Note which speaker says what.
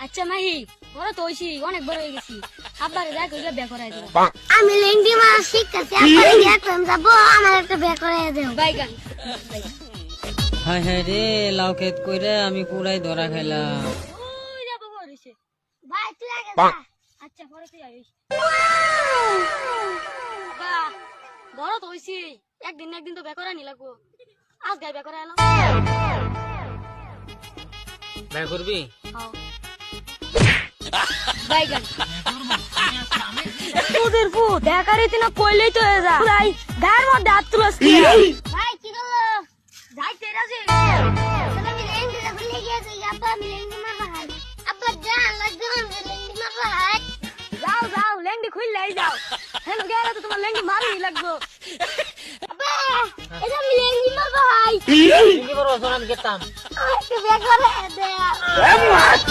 Speaker 1: আচ্ছা মাহি বড় তো হইছি অনেক বড় হয়ে গেছি আব্বারে দেখ ওইটা বিয়ে করাই দিও
Speaker 2: আমি লেংটি মাছ শিখতেছি আব্বারে বিয়ে করতে যাবো আমার একটা বিয়ে করে দেও
Speaker 1: বাইগান
Speaker 3: হায় হায় রে লাউ ক্ষেত কইরা আমি পুরাই ধরা খাইলাম।
Speaker 1: ওই যা বাবা হইছে
Speaker 2: ভাই তুই আগে যা
Speaker 1: আচ্ছা পরে তুই আইস বা বড় তো হইছি একদিন না একদিন তো বিয়ে করা নি লাগবো আজ গাই বিয়ে করে এলাম
Speaker 3: বিয়ে করবি?
Speaker 1: হাও বাইগান তোদের ফু দেখারি তিনা কইলেই তো হয়ে যা পুরাই গায়ের মধ্যে হাত তুলস কি
Speaker 2: ভাই কি করলো
Speaker 1: যাই তেরা যে
Speaker 2: আমি লেংটি যখন লেগে গেছি আব্বা আমি লেংটি মারবা হাই আব্বা জান লাগবে আমি লেংটি মারবা হাই
Speaker 1: যাও যাও লেংডি খুললেই যাও হেন গেলে তো তোমার লেংডি মারই লাগবো
Speaker 2: আব্বা এটা আমি লেংটি মারবা হাই
Speaker 3: কি বড় ওজন আমি গেতাম।
Speaker 2: একটা বিয়ে করে দেও